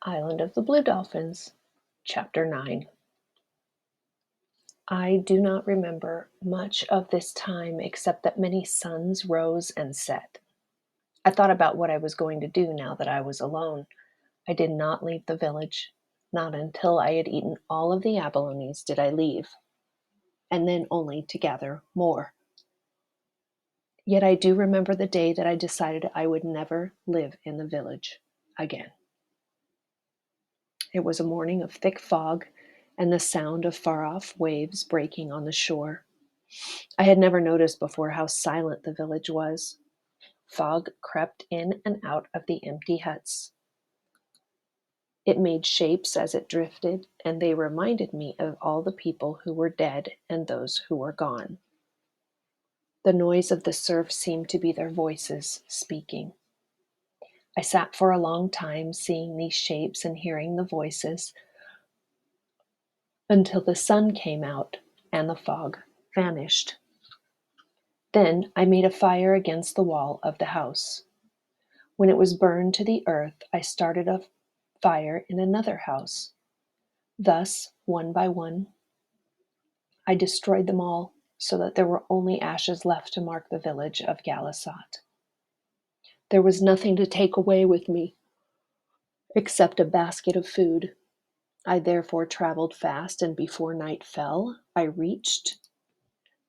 Island of the Blue Dolphins, Chapter 9. I do not remember much of this time except that many suns rose and set. I thought about what I was going to do now that I was alone. I did not leave the village. Not until I had eaten all of the abalones did I leave, and then only to gather more. Yet I do remember the day that I decided I would never live in the village again. It was a morning of thick fog and the sound of far-off waves breaking on the shore. I had never noticed before how silent the village was. Fog crept in and out of the empty huts. It made shapes as it drifted, and they reminded me of all the people who were dead and those who were gone. The noise of the surf seemed to be their voices speaking. I sat for a long time seeing these shapes and hearing the voices until the sun came out and the fog vanished. Then I made a fire against the wall of the house. When it was burned to the earth, I started a fire in another house. Thus, one by one, I destroyed them all so that there were only ashes left to mark the village of Galasat. There was nothing to take away with me except a basket of food. I therefore traveled fast, and before night fell, I reached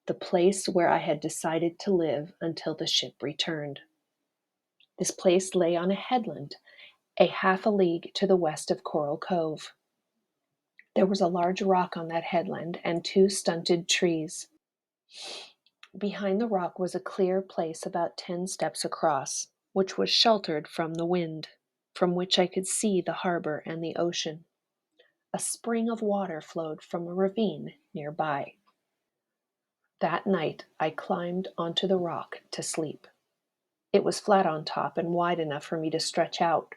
the place where I had decided to live until the ship returned. This place lay on a headland, a half a league to the west of Coral Cove. There was a large rock on that headland and two stunted trees. Behind the rock was a clear place about 10 steps across, which was sheltered from the wind, from which I could see the harbor and the ocean. A spring of water flowed from a ravine nearby. That night I climbed onto the rock to sleep. It was flat on top and wide enough for me to stretch out.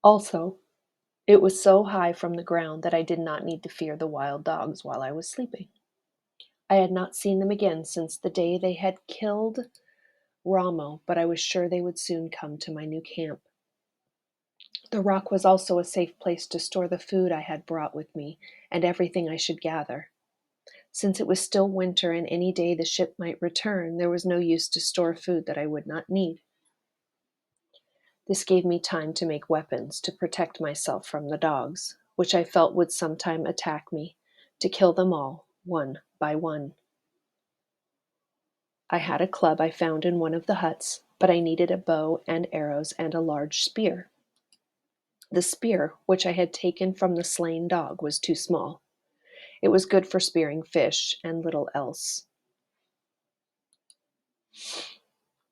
Also, it was so high from the ground that I did not need to fear the wild dogs while I was sleeping. I had not seen them again since the day they had killed Ramo, but I was sure they would soon come to my new camp. The rock was also a safe place to store the food I had brought with me and everything I should gather. Since it was still winter and any day the ship might return, there was no use to store food that I would not need. This gave me time to make weapons to protect myself from the dogs, which I felt would sometime attack me, to kill them all, one by one. I had a club I found in one of the huts, but I needed a bow and arrows and a large spear. The spear, which I had taken from the slain dog, was too small. It was good for spearing fish and little else.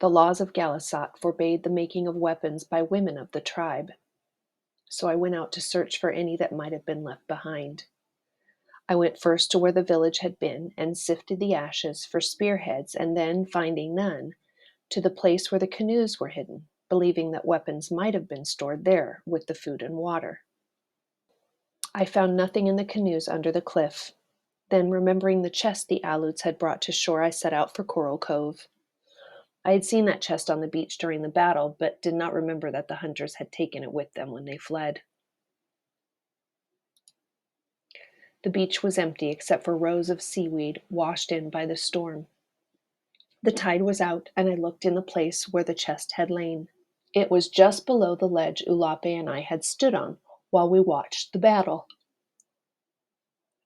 The laws of Galasat forbade the making of weapons by women of the tribe, so I went out to search for any that might have been left behind. I went first to where the village had been and sifted the ashes for spearheads, and then, finding none, to the place where the canoes were hidden, believing that weapons might have been stored there with the food and water. I found nothing in the canoes under the cliff. Then, remembering the chest the Aleuts had brought to shore, I set out for Coral Cove. I had seen that chest on the beach during the battle, but did not remember that the hunters had taken it with them when they fled. The beach was empty except for rows of seaweed washed in by the storm. The tide was out, and I looked in the place where the chest had lain. It was just below the ledge Ulape and I had stood on while we watched the battle.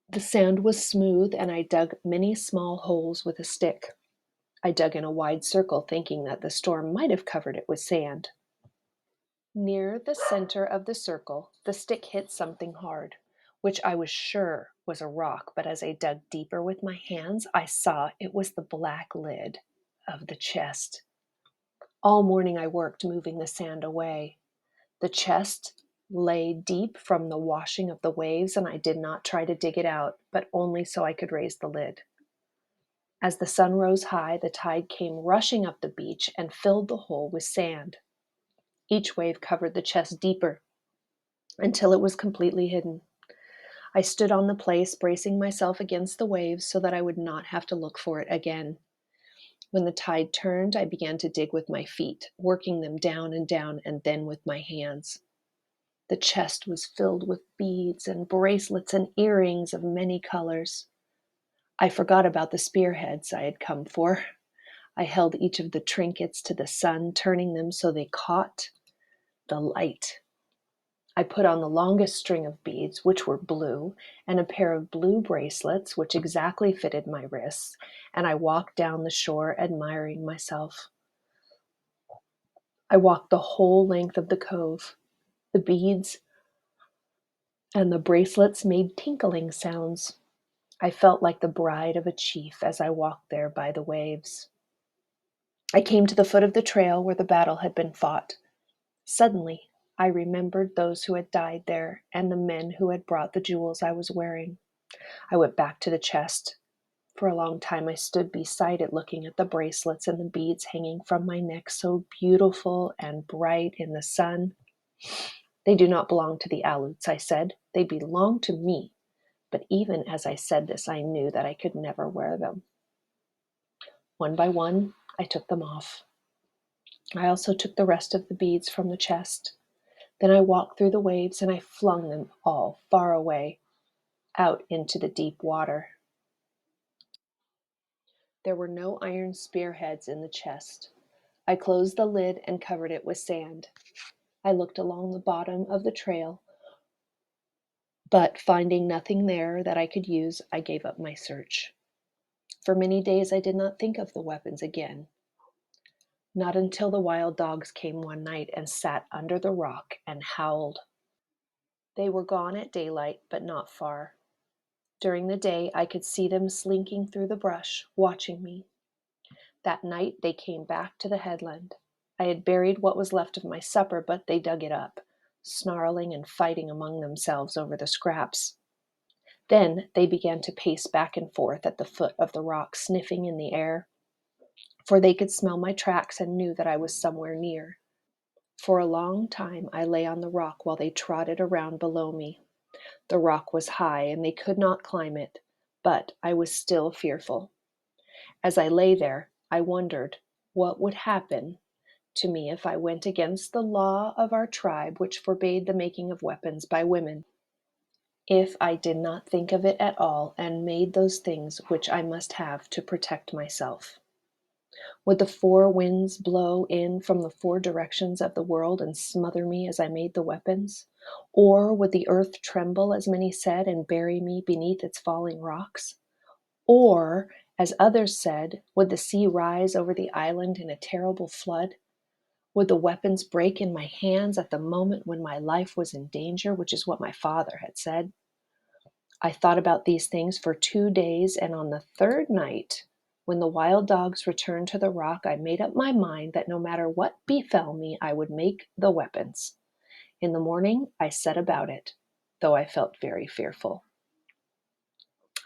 The sand was smooth, and I dug many small holes with a stick. I dug in a wide circle, thinking that the storm might have covered it with sand. Near the center of the circle, the stick hit something hard, which I was sure was a rock, but as I dug deeper with my hands, I saw it was the black lid of the chest. All morning I worked moving the sand away. The chest lay deep from the washing of the waves, and I did not try to dig it out, but only so I could raise the lid. As the sun rose high, the tide came rushing up the beach and filled the hole with sand. Each wave covered the chest deeper until it was completely hidden. I stood on the place, bracing myself against the waves so that I would not have to look for it again. When the tide turned, I began to dig with my feet, working them down and then with my hands. The chest was filled with beads and bracelets and earrings of many colors. I forgot about the spearheads I had come for. I held each of the trinkets to the sun, turning them so they caught the light. I put on the longest string of beads, which were blue, and a pair of blue bracelets, which exactly fitted my wrists, and I walked down the shore admiring myself. I walked the whole length of the cove. The beads and the bracelets made tinkling sounds. I felt like the bride of a chief as I walked there by the waves. I came to the foot of the trail where the battle had been fought. Suddenly, I remembered those who had died there and the men who had brought the jewels I was wearing. I went back to the chest. For a long time I stood beside it looking at the bracelets and the beads hanging from my neck, so beautiful and bright in the sun. They do not belong to the Aleuts, I said. They belong to me. But even as I said this, I knew that I could never wear them. One by one, I took them off. I also took the rest of the beads from the chest. Then I walked through the waves and I flung them all far away, out into the deep water. There were no iron spearheads in the chest. I closed the lid and covered it with sand. I looked along the bottom of the trail, but finding nothing there that I could use, I gave up my search. For many days I did not think of the weapons again. Not until the wild dogs came one night and sat under the rock and howled. They were gone at daylight, but not far. During the day, I could see them slinking through the brush, watching me. That night, they came back to the headland. I had buried what was left of my supper, but they dug it up, snarling and fighting among themselves over the scraps. Then they began to pace back and forth at the foot of the rock, sniffing in the air, for they could smell my tracks and knew that I was somewhere near. For a long time I lay on the rock while they trotted around below me. The rock was high and they could not climb it, but I was still fearful. As I lay there, I wondered what would happen to me if I went against the law of our tribe, which forbade the making of weapons by women. If I did not think of it at all and made those things which I must have to protect myself. Would the four winds blow in from the four directions of the world and smother me as I made the weapons? Or would the earth tremble, as many said, and bury me beneath its falling rocks? Or, as others said, would the sea rise over the island in a terrible flood? Would the weapons break in my hands at the moment when my life was in danger, which is what my father had said? I thought about these things for 2 days, and on the third night, when the wild dogs returned to the rock, I made up my mind that no matter what befell me, I would make the weapons. In the morning, I set about it, though I felt very fearful.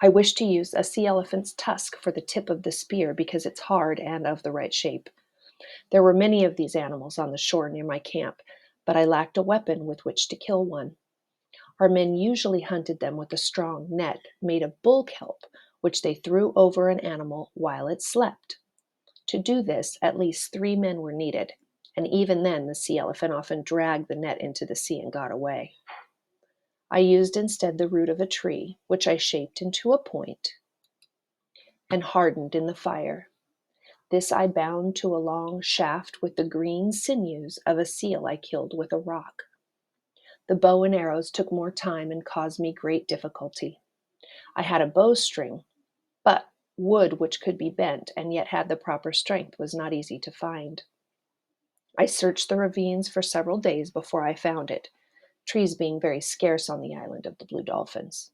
I wished to use a sea elephant's tusk for the tip of the spear because it's hard and of the right shape. There were many of these animals on the shore near my camp, but I lacked a weapon with which to kill one. Our men usually hunted them with a strong net made of bull kelp, which they threw over an animal while it slept. To do this, at least 3 men were needed, and even then the sea elephant often dragged the net into the sea and got away. I used instead the root of a tree, which I shaped into a point and hardened in the fire. This I bound to a long shaft with the green sinews of a seal I killed with a rock. The bow and arrows took more time and caused me great difficulty. I had a bowstring, but wood which could be bent and yet had the proper strength was not easy to find. I searched the ravines for several days before I found it, trees being very scarce on the island of the Blue Dolphins.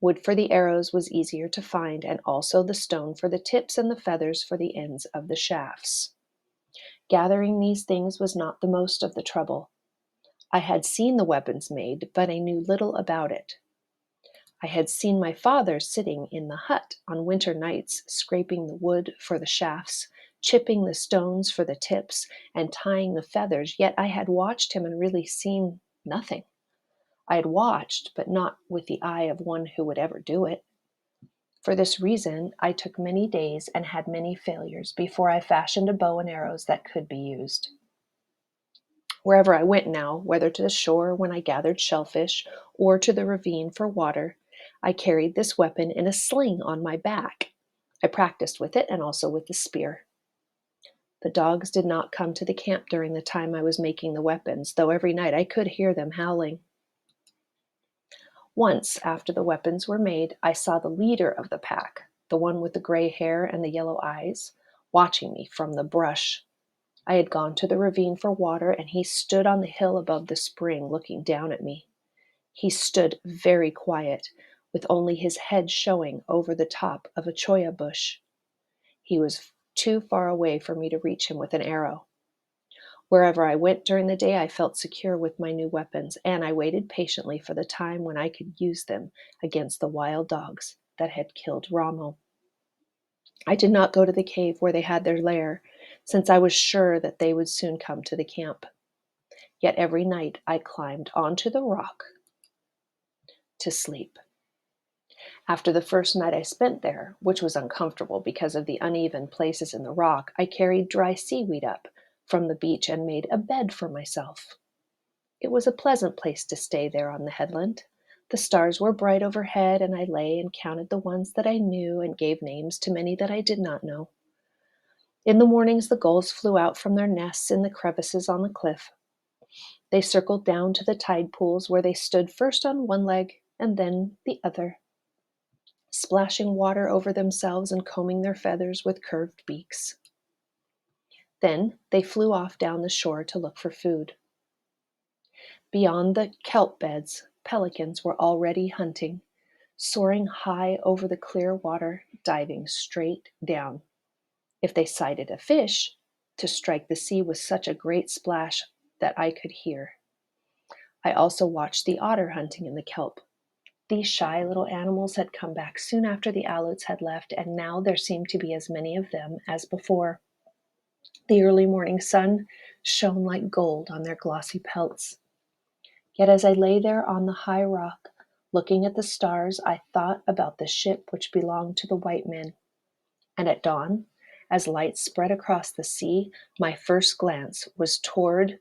Wood for the arrows was easier to find, and also the stone for the tips and the feathers for the ends of the shafts. Gathering these things was not the most of the trouble. I had seen the weapons made, but I knew little about it. I had seen my father sitting in the hut on winter nights, scraping the wood for the shafts, chipping the stones for the tips, and tying the feathers, yet I had watched him and really seen nothing. I had watched, but not with the eye of one who would ever do it. For this reason, I took many days and had many failures before I fashioned a bow and arrows that could be used. Wherever I went now, whether to the shore when I gathered shellfish or to the ravine for water, I carried this weapon in a sling on my back. I practiced with it and also with the spear. The dogs did not come to the camp during the time I was making the weapons, though every night I could hear them howling. Once, after the weapons were made, I saw the leader of the pack, the one with the gray hair and the yellow eyes, watching me from the brush. I had gone to the ravine for water, and he stood on the hill above the spring, looking down at me. He stood very quiet, with only his head showing over the top of a cholla bush. He was too far away for me to reach him with an arrow. Wherever I went during the day, I felt secure with my new weapons, and I waited patiently for the time when I could use them against the wild dogs that had killed Rommel. I did not go to the cave where they had their lair, since I was sure that they would soon come to the camp. Yet every night I climbed onto the rock to sleep. After the first night I spent there, which was uncomfortable because of the uneven places in the rock, I carried dry seaweed up from the beach and made a bed for myself. It was a pleasant place to stay there on the headland. The stars were bright overhead, and I lay and counted the ones that I knew and gave names to many that I did not know. In the mornings, the gulls flew out from their nests in the crevices on the cliff. They circled down to the tide pools where they stood first on one leg and then the other, splashing water over themselves and combing their feathers with curved beaks. Then they flew off down the shore to look for food. Beyond the kelp beds, pelicans were already hunting, soaring high over the clear water, diving straight down. If they sighted a fish, to strike the sea with such a great splash that I could hear. I also watched the otter hunting in the kelp. These shy little animals had come back soon after the aloes had left, and now there seemed to be as many of them as before. The early morning sun shone like gold on their glossy pelts. Yet as I lay there on the high rock, looking at the stars, I thought about the ship which belonged to the white men. And at dawn, as light spread across the sea, my first glance was toward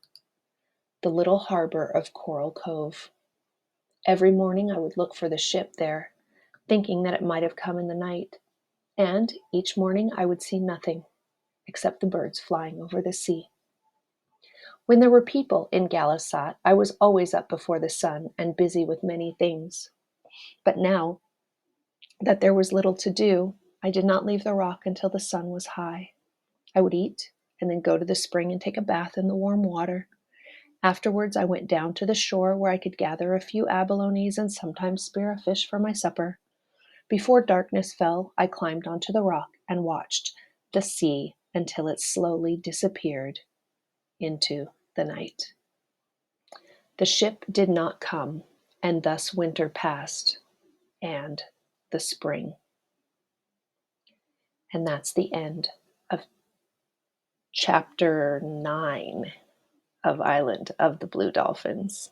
the little harbor of Coral Cove. Every morning I would look for the ship there, thinking that it might have come in the night, and each morning I would see nothing except the birds flying over the sea. When there were people in Galasat, I was always up before the sun and busy with many things. But now that there was little to do, I did not leave the rock until the sun was high. I would eat and then go to the spring and take a bath in the warm water. Afterwards, I went down to the shore where I could gather a few abalones and sometimes spear a fish for my supper. Before darkness fell, I climbed onto the rock and watched the sea until it slowly disappeared into the night. The ship did not come, and thus winter passed, and the spring. And that's the end of chapter 9 of Island of the Blue Dolphins.